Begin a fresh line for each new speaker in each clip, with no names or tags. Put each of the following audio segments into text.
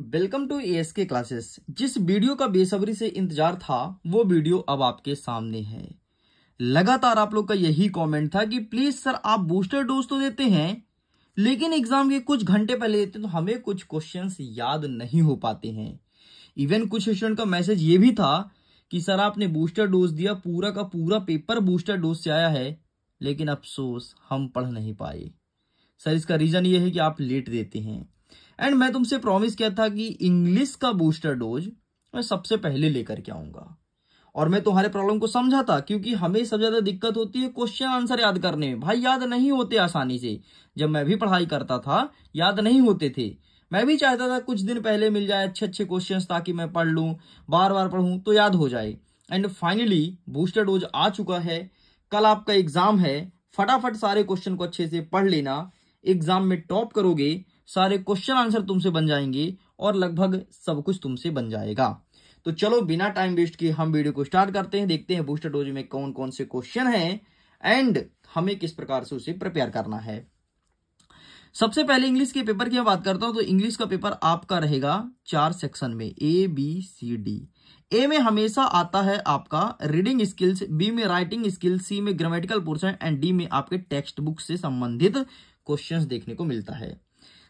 Welcome to ASK classes. जिस video का बेसब्री से इंतजार था वो वीडियो अब आपके सामने है। लगातार आप लोग का यही कमेंट था कि प्लीज सर आप बूस्टर डोज तो देते हैं लेकिन एग्जाम के कुछ घंटे पहले देते हैं तो हमें कुछ क्वेश्चंस याद नहीं हो पाते हैं। इवन कुछ स्टूडेंट का मैसेज ये भी था कि सर आपने बूस्टर डोज दिया, पूरा का पूरा पेपर बूस्टर डोज से आया है लेकिन अफसोस हम पढ़ नहीं पाए। सर इसका रीजन ये है कि आप लेट देते हैं। एंड मैं तुमसे प्रॉमिस किया था कि इंग्लिश का बूस्टर डोज मैं सबसे पहले लेकर के आऊंगा और मैं तुम्हारे प्रॉब्लम को समझा था, क्योंकि हमें सबसे ज्यादा दिक्कत होती है क्वेश्चन आंसर याद करने में। भाई याद नहीं होते आसानी से। जब मैं भी पढ़ाई करता था याद नहीं होते थे। मैं भी चाहता था कुछ दिन पहले मिल जाए अच्छे अच्छे क्वेश्चंस ताकि मैं पढ़ लूं, बार बार पढ़ूं तो याद हो जाए। एंड फाइनली बूस्टर डोज आ चुका है। कल आपका एग्जाम है, फटाफट सारे क्वेश्चन को अच्छे से पढ़ लेना। एग्जाम में टॉप करोगे, सारे क्वेश्चन आंसर तुमसे बन जाएंगे और लगभग सब कुछ तुमसे बन जाएगा। तो चलो बिना टाइम वेस्ट किए हम वीडियो को स्टार्ट करते हैं। देखते हैं बूस्टर डोज में कौन कौन से क्वेश्चन हैं एंड हमें किस प्रकार से उसे प्रिपेयर करना है। सबसे पहले इंग्लिश के पेपर की मैं बात करता हूं तो इंग्लिश का पेपर आपका रहेगा 4 सेक्शन में, ए बी सी डी। ए में हमेशा आता है आपका रीडिंग स्किल्स, बी में राइटिंग स्किल्स, सी में ग्रामेटिकल पोर्शन एंड डी में आपके टेक्स्ट बुक से संबंधित क्वेश्चंस देखने को मिलता है।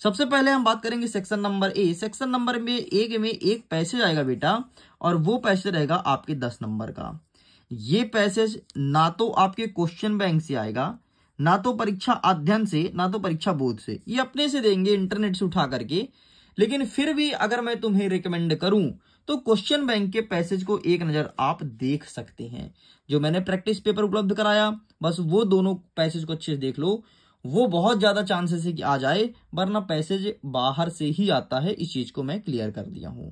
सबसे पहले हम बात करेंगे section number A. Section number में एक पैसेज आएगा बेटा और वो पैसेज रहेगा आपके 10 नंबर का। ये पैसेज ना तो आपके क्वेश्चन बैंक से आएगा, ना तो परीक्षा अध्ययन से, ना तो परीक्षा बोर्ड से। ये अपने से देंगे इंटरनेट से उठा करके। लेकिन फिर भी अगर मैं तुम्हें रिकमेंड करूं तो क्वेश्चन बैंक के पैसेज को एक नजर आप देख सकते हैं। जो मैंने प्रैक्टिस पेपर उपलब्ध कराया बस वो दोनों पैसेज को अच्छे से देख लो। वो बहुत ज्यादा चांसेस है कि आ जाए, वरना पैसेज बाहर से ही आता है। इस चीज को मैं क्लियर कर दिया हूं।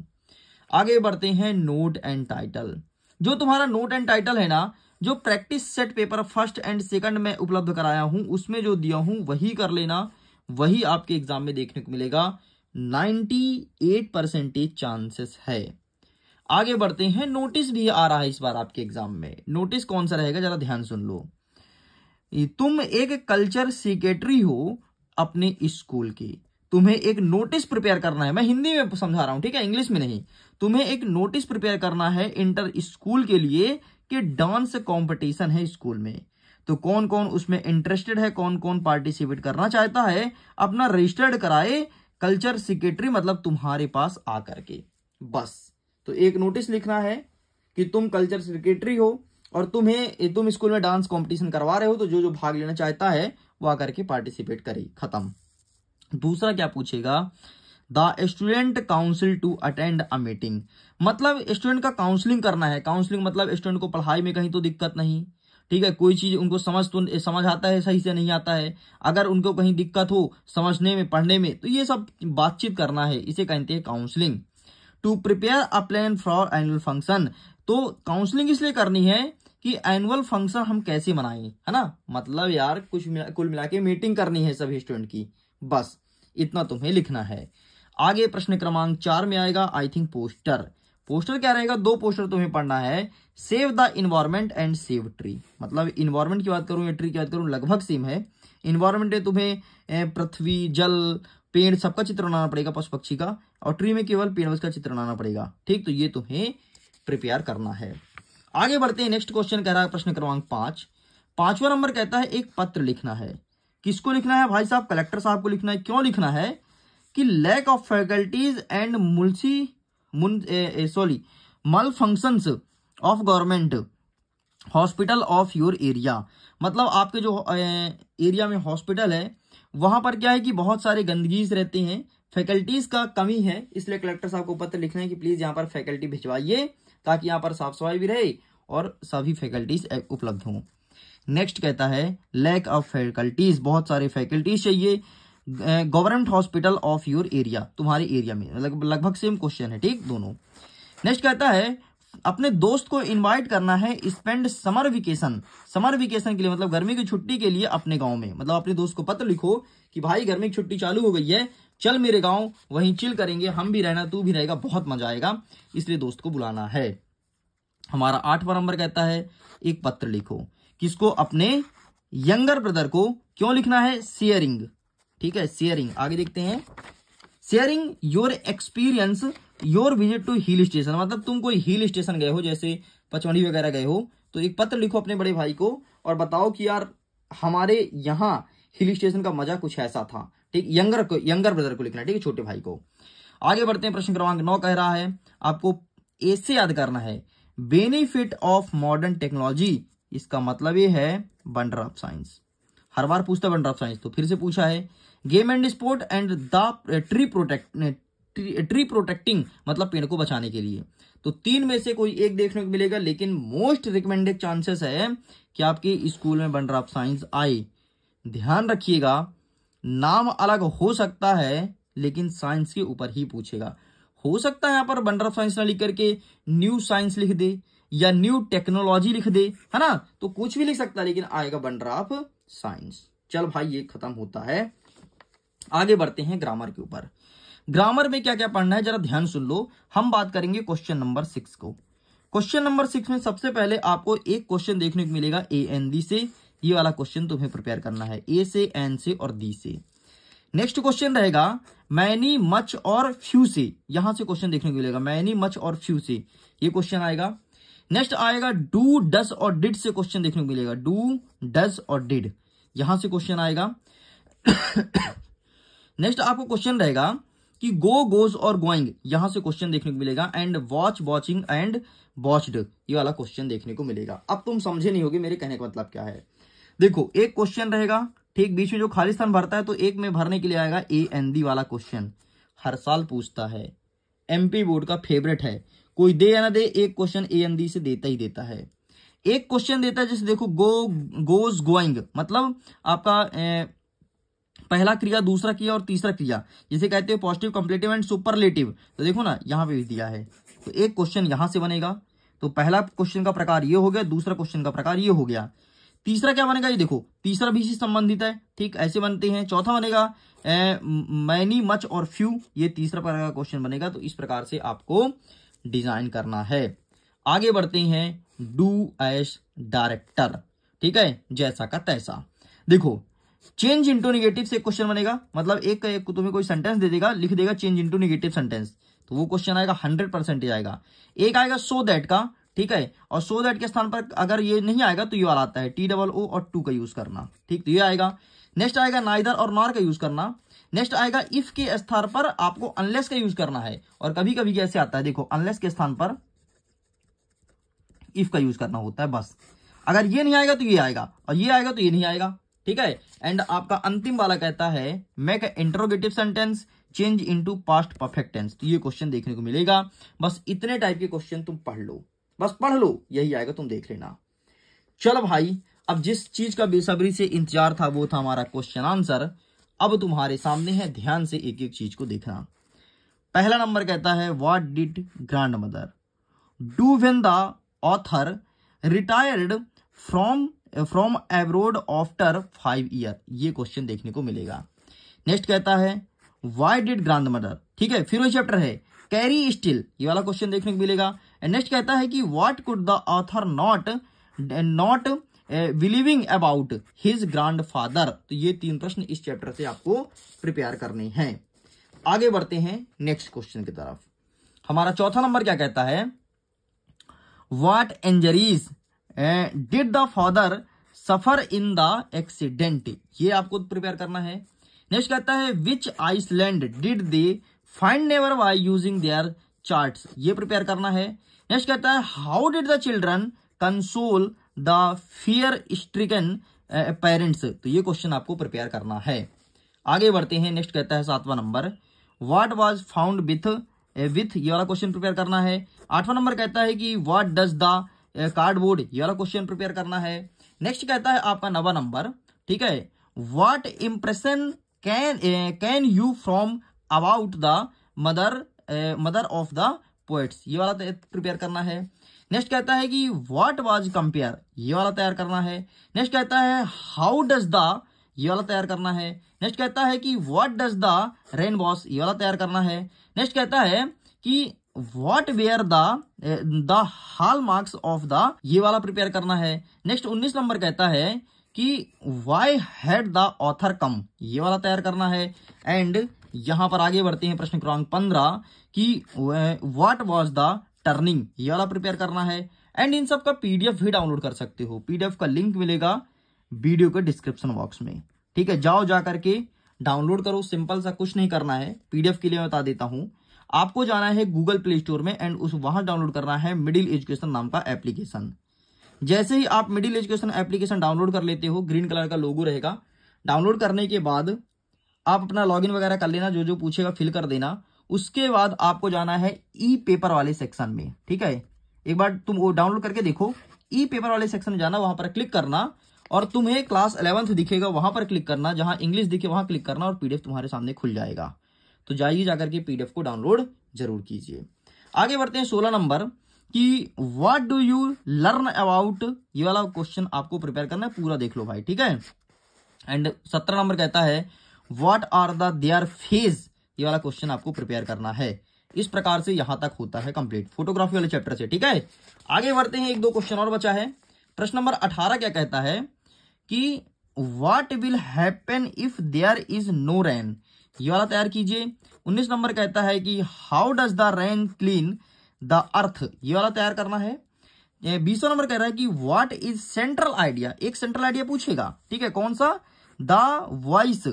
आगे बढ़ते हैं नोट एंड टाइटल। जो तुम्हारा नोट एंड टाइटल है ना, जो practice set paper first and second में उपलब्ध कराया हूं उसमें जो दिया हूं वही कर लेना, वही आपके एग्जाम में देखने को मिलेगा। 98% चांसेस है। आगे बढ़ते हैं, नोटिस भी आ रहा है इस बार आपके एग्जाम में। नोटिस कौन सा रहेगा जरा ध्यान सुन लो। तुम एक कल्चर सेक्रेटरी हो अपने स्कूल की, तुम्हें एक नोटिस प्रिपेयर करना है। मैं हिंदी में समझा रहा हूं, ठीक है, इंग्लिश में नहीं। तुम्हें एक नोटिस प्रिपेयर करना है इंटर स्कूल के लिए कि डांस कंपटीशन है स्कूल में। तो कौन कौन उसमें इंटरेस्टेड है, कौन कौन पार्टिसिपेट करना चाहता है, अपना रजिस्टर्ड कराए कल्चर सेक्रेटरी, मतलब तुम्हारे पास आकर के। बस तो एक नोटिस लिखना है कि तुम कल्चर सेक्रेटरी हो और तुम स्कूल में डांस कंपटीशन करवा रहे हो, तो जो जो भाग लेना चाहता है वो आकर के पार्टिसिपेट करे। खत्म। दूसरा क्या पूछेगा, the student council to attend a meeting. मतलब स्टूडेंट का काउंसलिंग करना है। काउंसलिंग मतलब स्टूडेंट को पढ़ाई में कहीं तो दिक्कत नहीं, ठीक है, कोई चीज उनको समझ आता है, सही से नहीं आता है, अगर उनको कहीं दिक्कत हो समझने में, पढ़ने में, तो ये सब बातचीत करना है। इसे कहते हैं counselling. To prepare a plan for annual function. तो काउंसलिंग इसलिए करनी है कि एनुअल फंक्शन हम कैसे मनाएं, है ना। मतलब यार कुल मिला के मीटिंग करनी है सभी स्टूडेंट की। बस इतना तुम्हें लिखना है। आगे प्रश्न क्रमांक 4 में आएगा आई थिंक पोस्टर। पोस्टर क्या रहेगा, 2 पोस्टर तुम्हें पढ़ना है। Save the environment and save tree. मतलब इन्वायरमेंट की बात करूं या ट्री की बात करूं लगभग सेम है। इन्वायरमेंट में तुम्हें पृथ्वी, जल, पेड़ सबका चित्र बनाना पड़ेगा, पशु पक्षी का, और ट्री में केवल पेड़ का चित्र बनाना पड़ेगा। ठीक, तो ये तुम्हें प्रिपेयर करना है। आगे बढ़ते हैं, नेक्स्ट क्वेश्चन कह रहा है प्रश्न क्रमांक 5। 5वां नंबर कहता है एक पत्र लिखना है। किसको लिखना है भाई साहब, कलेक्टर साहब को लिखना है। क्यों लिखना है कि लैक ऑफ फैकल्टीज एंड मल functions of government hospital of your area. मतलब आपके जो एरिया में हॉस्पिटल है वहां पर क्या है कि बहुत सारे गंदगी रहते हैं, फैकल्टीज का कमी है, इसलिए कलेक्टर साहब को पत्र लिखना है कि प्लीज यहाँ पर फैकल्टी भिजवाइए ताकि यहाँ पर साफ सफाई भी रहे और सभी फैकल्टीज उपलब्ध हों। नेक्स्ट कहता है लैक ऑफ फैकल्टीज, बहुत सारे फैकल्टीज चाहिए government hospital of your area, तुम्हारे एरिया में। लगभग सेम क्वेश्चन है, ठीक, दोनों। नेक्स्ट कहता है अपने दोस्त को इनवाइट करना है spend summer vacation. Summer vacation के लिए मतलब गर्मी की छुट्टी के लिए अपने गांव में। मतलब अपने दोस्त को पत्र लिखो कि भाई गर्मी की छुट्टी चालू हो गई है, चल मेरे गांव, वहीं चिल करेंगे, हम भी रहना, तू भी रहेगा, बहुत मजा आएगा, इसलिए दोस्त को बुलाना है। हमारा 8वां नंबर कहता है एक पत्र लिखो। किसको, अपने यंगर ब्रदर को। क्यों लिखना है, शेयरिंग, ठीक है, शेयरिंग। आगे देखते हैं, sharing your experience your visit to hill station, मतलब तुम कोई हिल स्टेशन गए हो, जैसे पचमढ़ी वगैरह गए हो, तो एक पत्र लिखो अपने बड़े भाई को और बताओ कि यार हमारे यहाँ हिल स्टेशन का मजा कुछ ऐसा था। ठीक, यंगर ब्रदर को लिखना है, ठीक है, छोटे भाई को। आगे बढ़ते हैं, प्रश्न क्रमांक 9 कह रहा है आपको ऐसे याद करना है, बेनिफिट ऑफ मॉडर्न टेक्नोलॉजी, इसका मतलब ये है वंडर ऑफ साइंस। हर बार पूछता वंडर ऑफ साइंस, तो फिर से पूछा है। Game and sport and the tree protecting, मतलब पेड़ को बचाने के लिए। तो 3 में से कोई एक देखने को मिलेगा, लेकिन मोस्ट रिकमेंडेड चांसेस है कि आपके स्कूल में वंडर ऑफ साइंस आए। ध्यान रखिएगा, नाम अलग हो सकता है लेकिन साइंस के ऊपर ही पूछेगा। हो सकता है यहाँ पर वंडर ऑफ साइंस ना लिख करके न्यू साइंस लिख दे या न्यू टेक्नोलॉजी लिख दे, है ना, तो कुछ भी लिख सकता है, लेकिन आएगा वंडर ऑफ साइंस। चल भाई, ये खत्म होता है। आगे बढ़ते हैं ग्रामर के ऊपर। ग्रामर में क्या क्या पढ़ना है जरा ध्यान सुन लो। हम बात करेंगे क्वेश्चन नंबर 6 को। क्वेश्चन नंबर 6 में सबसे पहले आपको एक क्वेश्चन देखने को मिलेगा ए एन दी से। ये वाला क्वेश्चन तुम्हें प्रिपेयर करना है, ए से, एन से और दी से। नेक्स्ट क्वेश्चन रहेगा मैनी, मच और फ्यू से। यहां से क्वेश्चन देखने को मिलेगा, मैनी, मच और फ्यू से ये क्वेश्चन आएगा। नेक्स्ट आएगा डू, डस और डिड से क्वेश्चन देखने को मिलेगा, डू, डस और डिड, यहां से क्वेश्चन आएगा। नेक्स्ट आपको क्वेश्चन रहेगा कि गो, गोज और गोइंग, यहां से क्वेश्चन देखने को मिलेगा। And watch, watching and watched, ये वाला क्वेश्चन देखने को मिलेगा। अब तुम समझे नहीं होगे मेरे कहने का मतलब क्या है। देखो, एक क्वेश्चन रहेगा, ठीक, बीच में जो खाली स्थान भरता है तो एक में भरने के लिए आएगा ए एन दी वाला क्वेश्चन। हर साल पूछता है, एमपी बोर्ड का फेवरेट है। कोई दे या ना दे, एक क्वेश्चन ए एन दी से देता ही देता है। एक क्वेश्चन देता है जैसे देखो गो, गोज, गोइंग, मतलब आपका पहला क्रिया, दूसरा क्रिया और तीसरा क्रिया, जिसे कहते हैं पॉजिटिव, कंप्लेटिव एंड सुपरलेटिव। तो देखो ना, यहां पे भी दिया है, तो एक क्वेश्चन यहां से बनेगा। तो पहला क्वेश्चन का प्रकार ये हो गया, दूसरा क्वेश्चन का प्रकार ये हो गया। तीसरा क्या बनेगा, ये देखो, तीसरा भी इसी संबंधित है, ठीक, ऐसे बनते हैं। चौथा बनेगा मैनी, मच और फ्यू, ये तीसरा प्रकार का क्वेश्चन बनेगा। तो इस प्रकार से आपको डिजाइन करना है। आगे बढ़ते हैं, डू एज डायरेक्टर, ठीक है, जैसा का तैसा। देखो, चेंज इंटू निगेटिव से क्वेश्चन बनेगा, मतलब एक तुम्हें कोई सेंटेंस दे देगा, लिख देगा चेंज इंटू निगेटिव सेंटेंस, तो वो क्वेश्चन आएगा 100% आएगा। एक आएगा सो दैट का, ठीक है, और सो दैट के स्थान पर अगर ये नहीं आएगा तो ये वाला आता है, TOO और टू का यूज करना, ठीक, तो ये आएगा। नेक्स्ट आएगा नाइदर और नॉर का यूज करना। नेक्स्ट आएगा इफ के स्थान पर आपको अनलेस का यूज करना है, और कभी कभी कैसे आता है, देखो, अनलेस के स्थान पर इफ का यूज करना होता है, बस। अगर ये नहीं आएगा तो ये आएगा, और ये आएगा तो ये नहीं आएगा, ठीक है। एंड आपका अंतिम वाला कहता है make interrogative sentence change into past perfect tense, तो ये क्वेश्चन देखने को मिलेगा। बस इतने टाइप के क्वेश्चन तुम पढ़ लो, बस पढ़ लो, यही आएगा, तुम देख लेना। चलो भाई, अब जिस चीज का बेसब्री से इंतजार था वो था हमारा क्वेश्चन आंसर। अब तुम्हारे सामने है, ध्यान से एक एक चीज को देखना। पहला नंबर कहता है what did grand mother do when the author retired from abroad after 5 year, ये क्वेश्चन देखने को मिलेगा। नेक्स्ट कहता है व्हाई डिड ग्रैंड मदर, ठीक है, फिर वही चैप्टर है, कैरी स्टिल, ये वाला क्वेश्चन देखने को मिलेगा। नेक्स्ट कहता है कि what could the author not believing about his grandfather, तो ये 3 प्रश्न इस चैप्टर से आपको प्रिपेयर करने हैं। आगे बढ़ते हैं नेक्स्ट क्वेश्चन की तरफ। हमारा चौथा नंबर क्या कहता है, what injuries did the father suffer in the accident, ये आपको प्रिपेयर करना है। नेक्स्ट कहता है which island did they find never by using their charts, ये प्रिपेयर करना है। नेक्स्ट कहता है how did the children console the fear stricken parents, तो ये क्वेश्चन आपको प्रिपेयर करना है। आगे बढ़ते हैं, नेक्स्ट कहता है 7वां number what was found with, ये वाला क्वेश्चन प्रिपेयर करना है। 8वां नंबर कहता है कि व्हाट डज द कार्डबोर्ड, ये वाला क्वेश्चन प्रिपेयर करना है। नेक्स्ट कहता है आपका 9वां नंबर, ठीक है, what impression can you from about the mother of the poets, ये वाला प्रिपेयर करना है। नेक्स्ट कहता है कि व्हाट वाज कंपेयर, ये वाला तैयार करना है। नेक्स्ट कहता है हाउ डज द, ये वाला तैयार करना है। नेक्स्ट कहता है कि what does the rain wash, ये वाला तैयार करना है। नेक्स्ट कहता है कि what were the hallmarks of the, ये वाला प्रिपेयर करना है। नेक्स्ट 19 नंबर कहता है कि व्हाई हैड द ऑथर कम, ये वाला तैयार करना है। एंड यहां पर आगे बढ़ते हैं प्रश्न क्रमांक 15 कि व्हाट वाज द टर्निंग, ये वाला प्रिपेयर करना है। एंड इन सब का पीडीएफ भी डाउनलोड कर सकते हो, पीडीएफ का लिंक मिलेगा वीडियो के डिस्क्रिप्शन बॉक्स में, ठीक है। जाओ जा करके डाउनलोड करो, सिंपल सा कुछ नहीं करना है। पीडीएफ के लिए मैं बता देता हूं, आपको जाना है गूगल प्ले स्टोर में एंड उस वहां डाउनलोड करना है मिडिल एजुकेशन नाम का एप्लीकेशन। जैसे ही आप मिडिल एजुकेशन एप्लीकेशन डाउनलोड कर लेते हो, ग्रीन कलर का लोगो रहेगा। डाउनलोड करने के बाद आप अपना लॉगिन वगैरह कर लेना, जो जो पूछेगा फिल कर देना। उसके बाद आपको जाना है ई पेपर वाले सेक्शन में, ठीक है। एक बार तुम वो डाउनलोड करके देखो, ई पेपर वाले सेक्शन में जाना, वहां पर क्लिक करना और तुम्हें क्लास 11th दिखेगा, वहां पर क्लिक करना। जहां इंग्लिश दिखे वहां क्लिक करना और पीडीएफ तुम्हारे सामने खुल जाएगा। तो जाइए जाकर के पीडीएफ को डाउनलोड जरूर कीजिए। आगे बढ़ते हैं 16 नंबर कि what do you learn about, ये वाला क्वेश्चन आपको प्रिपेयर करना है, पूरा देख लो भाई, ठीक है। एंड 17 नंबर कहता है what are the their phase, ये वाला क्वेश्चन आपको प्रिपेयर करना है। इस प्रकार से यहां तक होता है कंप्लीट फोटोग्राफी वाले चैप्टर से, ठीक है। आगे बढ़ते हैं, एक दो क्वेश्चन और बचा है। प्रश्न नंबर 18 क्या कहता है कि what will happen if there is no rain, ये वाला तैयार कीजिए। 19 नंबर कहता है कि how does the rain clean the earth, ये वाला तैयार करना है। 20 नंबर कह रहा है कि व्हाट इज सेंट्रल आइडिया, एक सेंट्रल आइडिया पूछेगा, ठीक है। कौन सा, the voice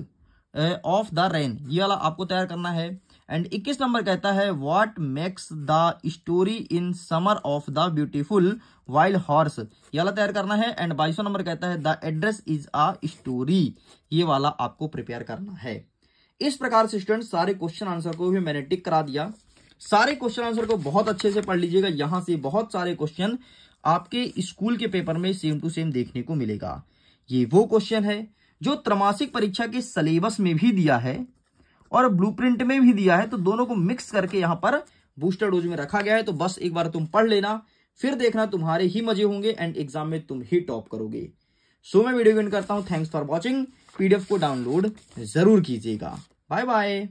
of the rain, ये वाला आपको तैयार करना है। एंड 21 नंबर कहता है what makes the story in summer of the beautiful wild horse, ये वाला तैयार करना है। एंड 22 नंबर कहता है the address is a story, ये वाला आपको प्रिपेयर करना है। इस प्रकार से स्टूडेंट सारे क्वेश्चन आंसर को भी मैंने टिक करा दिया। सारे क्वेश्चन आंसर को बहुत अच्छे से पढ़ लीजिएगा, यहां से बहुत सारे क्वेश्चन आपके स्कूल के पेपर में सेम टू सेम देखने को मिलेगा। ये वो क्वेश्चन है जो त्रैमासिक परीक्षा के सिलेबस में भी दिया है और ब्लूप्रिंट में भी दिया है, तो दोनों को मिक्स करके यहां पर बूस्टर डोज में रखा गया है। तो बस एक बार तुम पढ़ लेना, फिर देखना तुम्हारे ही मजे होंगे एंड एग्जाम में तुम ही टॉप करोगे। सो मैं वीडियो एंड करता हूं, थैंक्स फॉर वॉचिंग। पीडीएफ को डाउनलोड जरूर कीजिएगा। Bye bye.